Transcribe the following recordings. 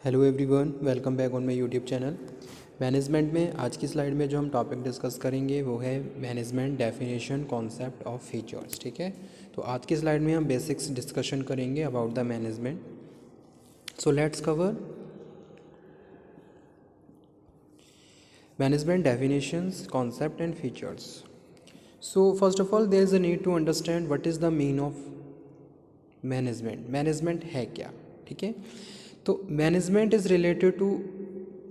Hello everyone, welcome back on my YouTube channel. Management में आज की स्लाइड में जो हम टॉपिक डिस्कस करेंगे वो है management definition concept of features. ठीक है, तो आज की स्लाइड में हम बेसिक्स डिस्कशन करेंगे about the management. So let's cover management definitions, concept and features. So first of all there is a need to understand what is the mean of management. Management है क्या? ठीक है, तो management is related to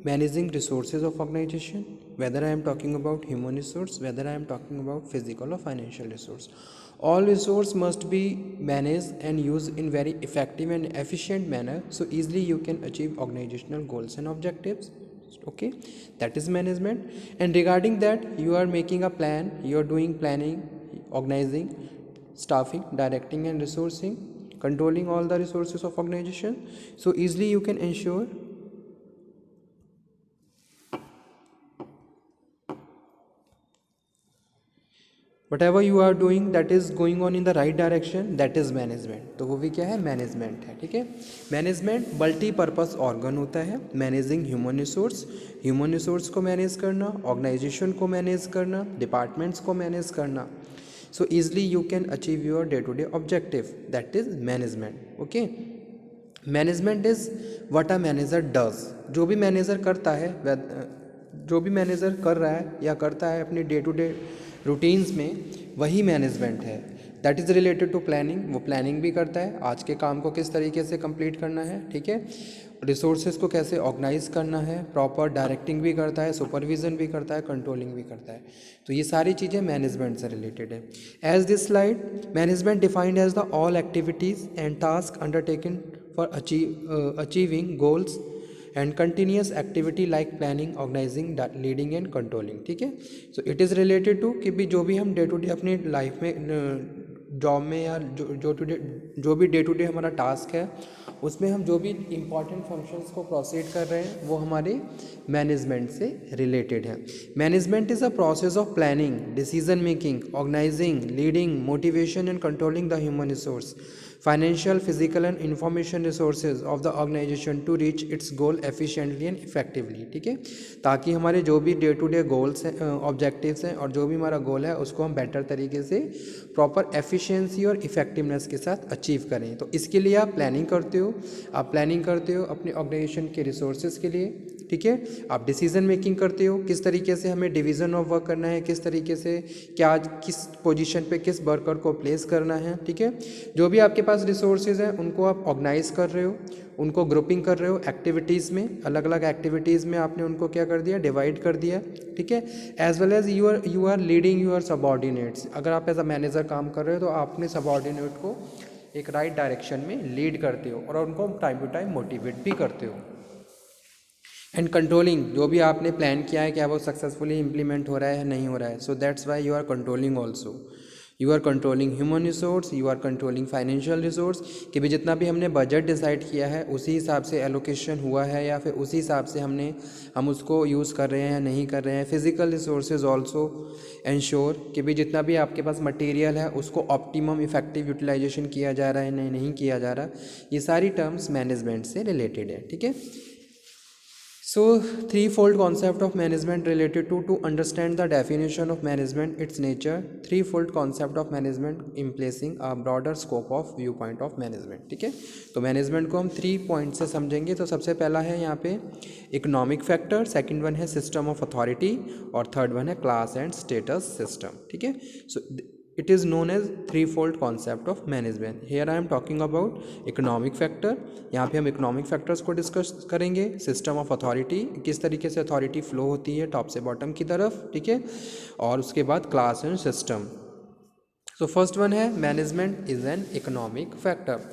managing resources of organization, whether I am talking about human resource, whether I am talking about physical or financial resource. All resource must be managed and used in very effective and efficient manner, so easily you can achieve organizational goals and objectives. Okay, that is management. And regarding that, you are making a plan, you are doing planning, organizing, staffing, directing and resourcing, controlling all the resources of organization, so easily you can ensure whatever you are doing that is going on in the right direction, that is management. तो वो भी क्या है? Management है। ठीक है, management multipurpose organ होता है। Managing human resource, human resource को मैनेज करना, ऑर्गेनाइजेशन को मैनेज करना, डिपार्टमेंट्स को मैनेज करना, so easily you can achieve your day to day objective, that is management. Okay, management is what a manager does. जो भी मैनेजर करता है, जो भी मैनेजर कर रहा है या करता है अपनी डे टू डे रूटीन्स में, वही मैनेजमेंट है। That is related to planning, वो प्लानिंग भी करता है आज के काम को किस तरीके से कंप्लीट करना है। ठीक है, रिसोर्सेज को कैसे ऑर्गेनाइज करना है, प्रॉपर डायरेक्टिंग भी करता है, सुपरविजन भी करता है, कंट्रोलिंग भी करता है। तो ये सारी चीज़ें मैनेजमेंट से रिलेटेड है। As this slide, management defined as the all activities and task undertaken for achieving goals and continuous activity like planning, organising, leading and controlling. ठीक है, so it is related to कि भी जो भी हम day to day अपनी life में, job में या जो भी डे टू डे हमारा टास्क है, उसमें हम जो भी इम्पॉर्टेंट फंक्शंस को प्रोसीड कर रहे हैं वो हमारे मैनेजमेंट से रिलेटेड है। Management is a process of planning, decision making, organising, leading, motivation and controlling the human resource, financial, physical and information resources of the organization to reach its goal efficiently and effectively। ठीक है, ताकि हमारे जो भी day to day goals हैं, objectives हैं, और जो भी हमारा गोल है उसको हम बेटर तरीके से प्रॉपर एफिशिएंसी और इफेक्टिवनेस के साथ अचीव करें। तो इसके लिए आप प्लानिंग करते हो, आप प्लानिंग करते हो अपने ऑर्गेनाइजेशन के रिसोर्सेज के लिए। ठीक है, आप डिसीजन मेकिंग करते हो, किस तरीके से हमें डिवीज़न ऑफ वर्क करना है, किस तरीके से क्या किस पोजीशन पे किस वर्कर को प्लेस करना है। ठीक है, जो भी आपके पास रिसोर्सेज हैं उनको आप ऑर्गेनाइज कर रहे हो, उनको ग्रुपिंग कर रहे हो एक्टिविटीज़ में, अलग अलग एक्टिविटीज़ में आपने उनको क्या कर दिया? डिवाइड कर दिया। ठीक है, as well as you are leading your subordinates. अगर आप एज अ मैनेजर काम कर रहे हो तो आप अपने सबऑर्डिनेट को एक राइट डायरेक्शन में लीड करते हो और उनको टाइम टू टाइम मोटिवेट भी करते हो। एंड कंट्रोलिंग, जो भी आपने प्लान किया है क्या वो सक्सेसफुली इम्प्लीमेंट हो रहा है या नहीं हो रहा है, so that's why you are controlling also. You are controlling human resource, you are controlling financial resource, कि भी जितना भी हमने बजट डिसाइड किया है उसी हिसाब से एलोकेशन हुआ है या फिर उसी हिसाब से हम उसको यूज़ कर रहे हैं या नहीं कर रहे हैं। फिजिकल रिसोर्सेज ऑल्सो इंश्योर कि भी जितना भी आपके पास मटेरियल है उसको ऑप्टिमम इफेक्टिव यूटिलाइजेशन किया जा रहा है, नहीं किया जा रहा। ये सारी टर्म्स मैनेजमेंट से रिलेटेड है। ठीक है, so threefold concept of management related to understand the definition of management, its nature, threefold concept of management in placing a broader scope of viewpoint of management। ठीक है, तो मैनेजमेंट को हम 3 point से समझेंगे। तो सबसे पहला है यहाँ पे इकोनॉमिक फैक्टर, सेकंड वन है सिस्टम ऑफ अथॉरिटी, और थर्ड वन है क्लास एंड स्टेटस सिस्टम। ठीक है, सो it is known as threefold concept of management. Here I am talking about economic factor। यहाँ पे हम इकोनॉमिक फैक्टर्स को डिस्कस करेंगे। सिस्टम ऑफ अथॉरिटी, किस तरीके से अथॉरिटी फ्लो होती है टॉप से बॉटम की तरफ। ठीक है, और उसके बाद class and system. So first one है management is an economic factor.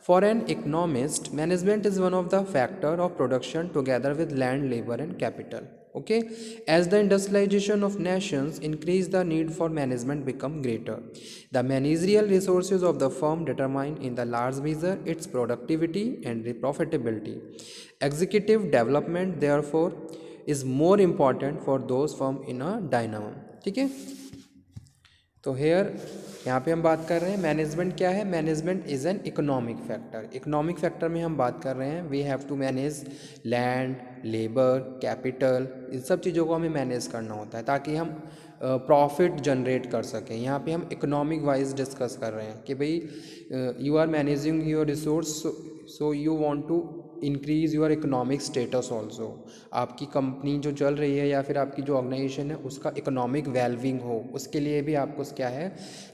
For an economist, management is one of the factor of production together with land, labour and capital. Okay, as the industrialization of nations increase, the need for management become greater. The managerial resources of the firm determine in the large measure its productivity and profitability. Executive development therefore is more important for those firm in a dynamo। ठीक है, तो hair यहाँ पे हम बात कर रहे हैं मैनेजमेंट क्या है। Management is an economic factor. Economic factor में हम बात कर रहे हैं we have to manage land, labour, capital, इन सब चीज़ों को हमें मैनेज करना होता है ताकि हम प्रॉफिट जनरेट कर सकें। यहाँ पे हम इकोनॉमिक वाइज डिस्कस कर रहे हैं कि भाई you are managing your resource, so you want to increase your economic status also. आपकी कंपनी जो चल रही है या फिर आपकी जो ऑर्गेनाइजेशन है उसका इकोनॉमिक वेलबिंग हो, उसके लिए भी आपको क्या है,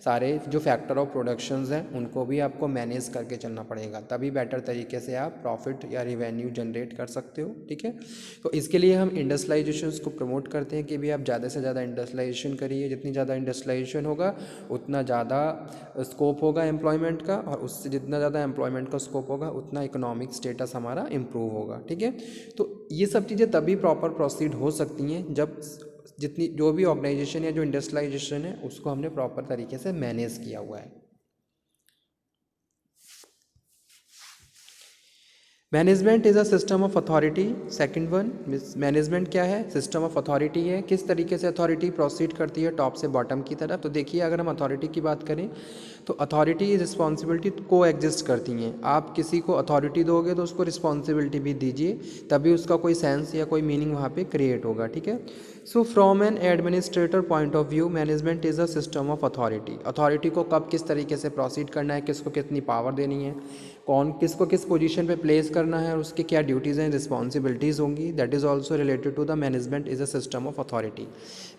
सारे जो फैक्टर ऑफ प्रोडक्शंस हैं उनको भी आपको मैनेज करके चलना पड़ेगा, तभी बेटर तरीके से आप प्रॉफिट या रिवेन्यू जनरेट कर सकते हो। ठीक है, तो इसके लिए हम इंडस्ट्रियलाइजेशन को प्रमोट करते हैं कि भी आप ज़्यादा से ज़्यादा इंडस्ट्रियलाइजेशन करिए। जितनी ज़्यादा इंडस्ट्रियलाइजेशन होगा उतना ज़्यादा स्कोप होगा एम्प्लॉयमेंट का, और उससे जितना ज़्यादा एम्प्लॉयमेंट का स्कोप होगा उतना इकोनॉमिक स्टेटस हमारा इम्प्रूव होगा। ठीक है, तो ये सब चीज़ें तभी प्रॉपर प्रोसीड हो सकती हैं जब जितनी जो भी ऑर्गेनाइजेशन या जो इंडस्ट्रियलाइजेशन है उसको हमने प्रॉपर तरीके से मैनेज किया हुआ है। Management is a system of authority. Second one, management क्या है, सिस्टम ऑफ अथॉरिटी है। किस तरीके से अथॉरिटी प्रोसीड करती है टॉप से बॉटम की तरफ। तो देखिए अगर हम अथॉरिटी की बात करें तो अथॉरिटी रिस्पॉन्सिबिलिटी को एग्जिस्ट करती हैं। आप किसी को अथॉरिटी दोगे तो उसको रिस्पॉन्सिबिलिटी भी दीजिए, तभी उसका कोई सेंस या कोई मीनिंग वहाँ पे क्रिएट होगा। ठीक है, so from an administrator point of view management is a system of authority. Authority को कब किस तरीके से प्रोसीड करना है, किसको कितनी पावर देनी है, कौन किसको किस पोजीशन पे प्लेस करना है और उसकी क्या ड्यूटीज़ एंड रिस्पॉन्सिबिलिटीज़ होंगी, that is also related to the management is a system of authority.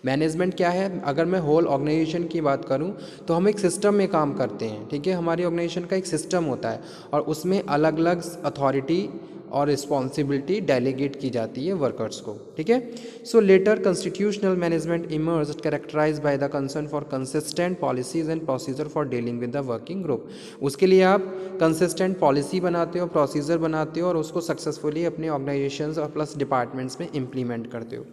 Management क्या है, अगर मैं होल ऑर्गेनाइजेशन की बात करूं तो हम एक सिस्टम में काम करते हैं। ठीक है, हमारी ऑर्गेनाइजेशन का एक सिस्टम होता है और उसमें अलग अलग अथॉरिटी और रिस्पॉन्सिबिलिटी डेलीगेट की जाती है वर्कर्स को। ठीक है, so later constitutional management emerge characterise by the concern for consistent policies and procedure for dealing with the working group. उसके लिए आप कंसिस्टेंट पॉलिसी बनाते हो, प्रोसीजर बनाते हो और उसको सक्सेसफुली अपने ऑर्गेनाइजेशंस और प्लस डिपार्टमेंट्स में इम्प्लीमेंट करते हो।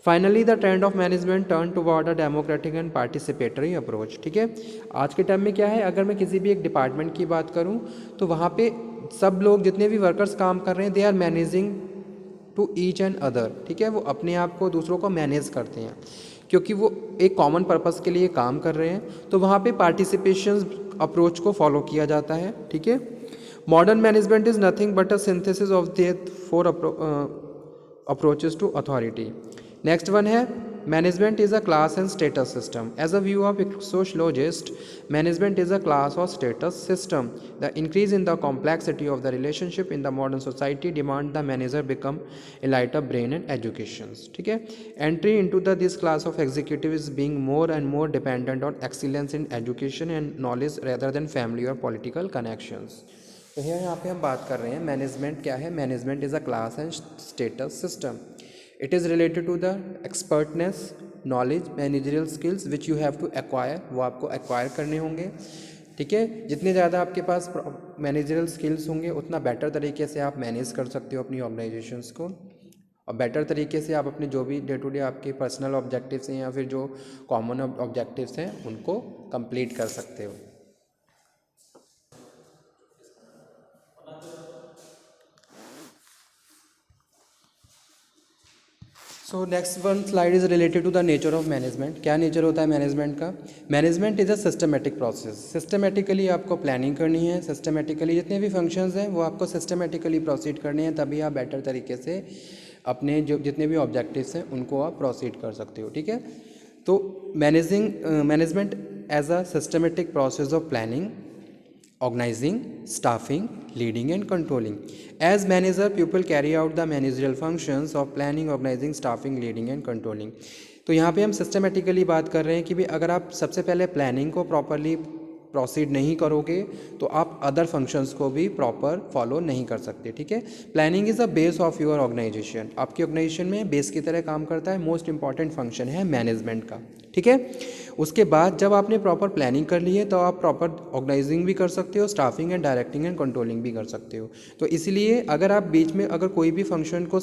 Finally the trend of management turn toward a democratic and participatory approach. ठीक है, आज के टाइम में क्या है, अगर मैं किसी भी एक डिपार्टमेंट की बात करूं तो वहाँ पे सब लोग जितने भी वर्कर्स काम कर रहे हैं they are managing to each and other. ठीक है, वो अपने आप को दूसरों को मैनेज करते हैं क्योंकि वो एक कॉमन पर्पस के लिए काम कर रहे हैं, तो वहाँ पे पार्टिसिपेशन अप्रोच को फॉलो किया जाता है। ठीक है, modern management is nothing but a synthesis of their four approaches to authority. Next one है management is a class and status system. As a view of sociologist management is a class और status system. The increase in the complexity of the relationship in the modern society demand the manager become a lighter brain and education. ठीक है, entry into the this class of executive is being more and more dependent on excellence in education and knowledge rather than family और political connections. तो यहाँ पे हम बात कर रहे हैं मैनेजमेंट क्या है। Management is a class and status system. It is related to the expertness, knowledge, managerial skills which you have to acquire, वो आपको acquire करने होंगे। ठीक है, जितने ज़्यादा आपके पास मैनेजरियल स्किल्स होंगे उतना बेटर तरीके से आप मैनेज कर सकते हो अपनी ऑर्गेनाइजेशंस को, और बेटर तरीके से आप अपने जो भी डे टू डे आपके पर्सनल ऑब्जेक्टिव्स हैं या फिर जो कॉमन ऑब्जेक्टिव्स हैं उनको कंप्लीट कर सकते हो। So next one slide is related to the nature of management. क्या नेचर होता है मैनेजमेंट का। Management is a systematic process. Systematically आपको प्लानिंग करनी है, सिस्टमेटिकली जितने भी फंक्शंस हैं वो आपको सिस्टमेटिकली प्रोसीड करने हैं, तभी आप बेटर तरीके से अपने जो जितने भी ऑब्जेक्टिव्स हैं उनको आप प्रोसीड कर सकते हो। ठीक है, तो management as a systematic process of planning, organizing, staffing, leading and controlling. As manager, people carry out the managerial functions of planning, organizing, staffing, leading and controlling. तो यहाँ पे हम सिस्टमेटिकली बात कर रहे हैं कि भाई अगर आप सबसे पहले प्लानिंग को प्रॉपरली प्रोसीड नहीं करोगे तो आप अदर फंक्शंस को भी प्रॉपर फॉलो नहीं कर सकते। ठीक है, planning is a base of your organization. आपकी ऑर्गेनाइजेशन में बेस की तरह काम करता है, मोस्ट इंपॉर्टेंट फंक्शन है मैनेजमेंट का। ठीक है, उसके बाद जब आपने प्रॉपर प्लानिंग कर ली है तो आप प्रॉपर ऑर्गेनाइजिंग भी कर सकते हो, staffing and directing and controlling भी कर सकते हो। तो इसलिए अगर आप बीच में अगर कोई भी फंक्शन को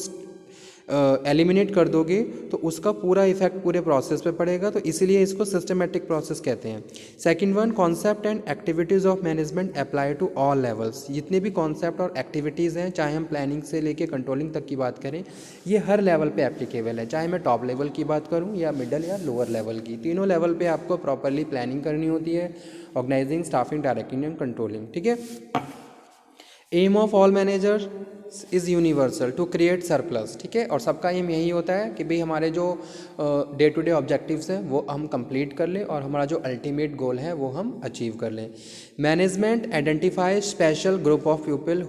एलिमिनेट कर दोगे तो उसका पूरा इफेक्ट पूरे प्रोसेस पे पड़ेगा, तो इसीलिए इसको सिस्टमेटिक प्रोसेस कहते हैं। Second one, concept and activities of management apply to all levels. जितने भी कॉन्सेप्ट और एक्टिविटीज़ हैं, चाहे हम प्लानिंग से लेके कंट्रोलिंग तक की बात करें, ये हर लेवल पे एप्लीकेबल है, चाहे मैं टॉप लेवल की बात करूँ या मिडल या लोअर लेवल की। तीनों लेवल पे आपको प्रॉपरली प्लानिंग करनी होती है, organizing, staffing, directing and controlling, ठीक है। Aim of all manager is universal to create surplus, ठीक है। और सबका एम यही होता है कि भाई हमारे जो डे टू डे ऑब्जेक्टिव्स हैं वो हम कंप्लीट कर लें और हमारा जो अल्टीमेट गोल है वो हम अचीव कर लें। Management identify special group of people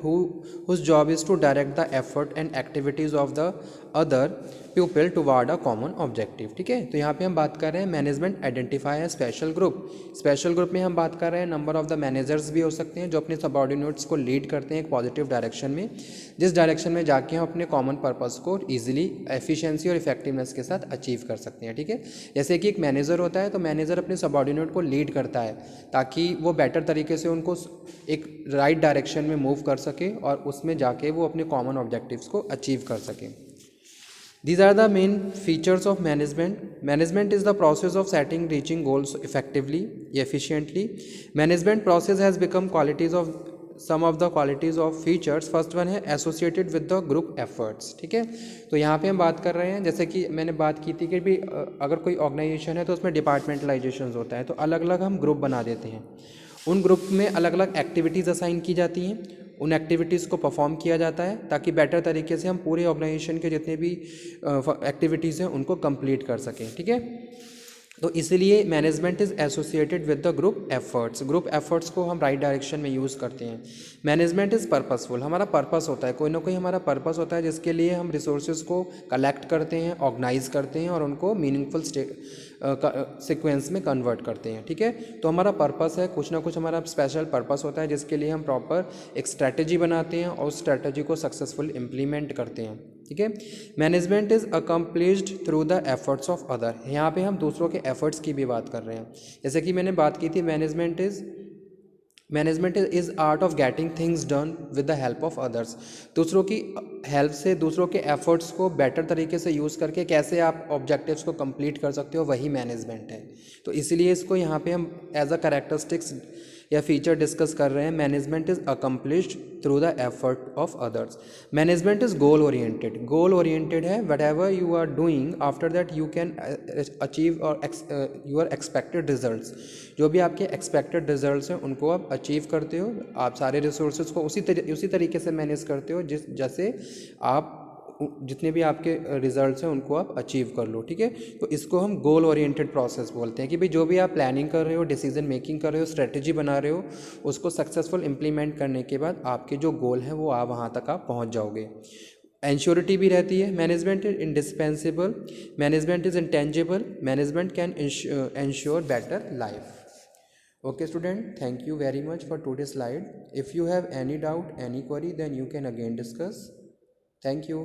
whose job is to direct the effort and activities of the other people toward a common objective, ठीक है। तो यहाँ पे हम बात कर रहे हैं मैनेजमेंट आइडेंटिफाई है स्पेशल ग्रुप। स्पेशल ग्रुप में हम बात कर रहे हैं नंबर ऑफ द मैनेजर्स भी हो सकते हैं जो अपने सबऑर्डिनेट्स को लीड करते हैं एक पॉजिटिव डायरेक्शन में, जिस डायरेक्शन में जाके हम अपने कॉमन पर्पस को इजीली एफिशिएंसी और इफेक्टिवनेस के साथ अचीव कर सकते हैं, ठीक है। जैसे कि एक मैनेजर होता है तो मैनेजर अपने सबऑर्डिनेट को लीड करता है ताकि वो बेटर तरीके से उनको एक राइट डायरेक्शन में मूव कर सके और उसमें जाके वो अपने कॉमन ऑब्जेक्टिव्स को अचीव कर सके। These are the main features of management. Management is the process of setting, reaching goals effectively, efficiently. Management process has become qualities of some of the qualities of features. First one है associated with the group efforts, ठीक है। तो यहाँ पे हम बात कर रहे हैं, जैसे कि मैंने बात की थी कि भी अगर कोई ऑर्गेनाइजेशन है तो उसमें डिपार्टमेंटलाइजेशन होता है, तो अलग अलग हम ग्रुप बना देते हैं। उन ग्रुप में अलग अलग एक्टिविटीज़ असाइन की जाती हैं, उन एक्टिविटीज़ को परफॉर्म किया जाता है ताकि बेटर तरीके से हम पूरे ऑर्गेनाइजेशन के जितने भी एक्टिविटीज़ हैं उनको कंप्लीट कर सकें, ठीक है। तो इसीलिए management is associated with the group efforts. Group efforts को हम राइट डायरेक्शन में यूज़ करते हैं। मैनेजमेंट इज़ पर्पसफुल, हमारा पर्पस होता है, कोई ना कोई हमारा पर्पस होता है जिसके लिए हम रिसोर्सेज को कलेक्ट करते हैं, ऑर्गेनाइज करते हैं और उनको मीनिंगफुल सीक्वेंस में कन्वर्ट करते हैं, ठीक है। तो हमारा पर्पस है, कुछ ना कुछ हमारा स्पेशल पर्पस होता है जिसके लिए हम प्रॉपर एक स्ट्रैटेजी बनाते हैं और उस स्ट्रैटेजी को सक्सेसफुल इम्प्लीमेंट करते हैं, ठीक है। Management is accomplished through the efforts of other. यहाँ पे हम दूसरों के एफर्ट्स की भी बात कर रहे हैं। जैसे कि मैंने बात की थी management is art of getting things done with the help of others. दूसरों की हेल्प से, दूसरों के एफर्ट्स को बेटर तरीके से यूज़ करके कैसे आप ऑब्जेक्टिव्स को कंप्लीट कर सकते हो, वही मैनेजमेंट है। तो इसीलिए इसको यहाँ पे हम एज अ कैरेक्टरिस्टिक्स या फीचर डिस्कस कर रहे हैं। Management is accomplished through the effort of others. Management is goal oriented. Goal oriented है, whatever you are doing after that you can achieve और यूर एक्सपेक्टेड रिजल्ट्स। जो भी आपके expected results हैं उनको आप अचीव करते हो, आप सारे रिसोर्सेज को उसी तरीके से मैनेज करते हो जैसे आप जितने भी आपके रिजल्ट्स हैं उनको आप अचीव कर लो, ठीक है। तो इसको हम गोल ओरिएंटेड प्रोसेस बोलते हैं कि भाई जो भी आप प्लानिंग कर रहे हो, डिसीजन मेकिंग कर रहे हो, स्ट्रेटजी बना रहे हो, उसको सक्सेसफुल इम्प्लीमेंट करने के बाद आपके जो गोल हैं वो आप वहाँ तक आप पहुँच जाओगे। एंश्योरिटी भी रहती है। Management is indispensable, management is intangible, management can ensure better life. Okay student, thank you very much for today's slide. If you have any doubt, any query, then you can again discuss. Thank you.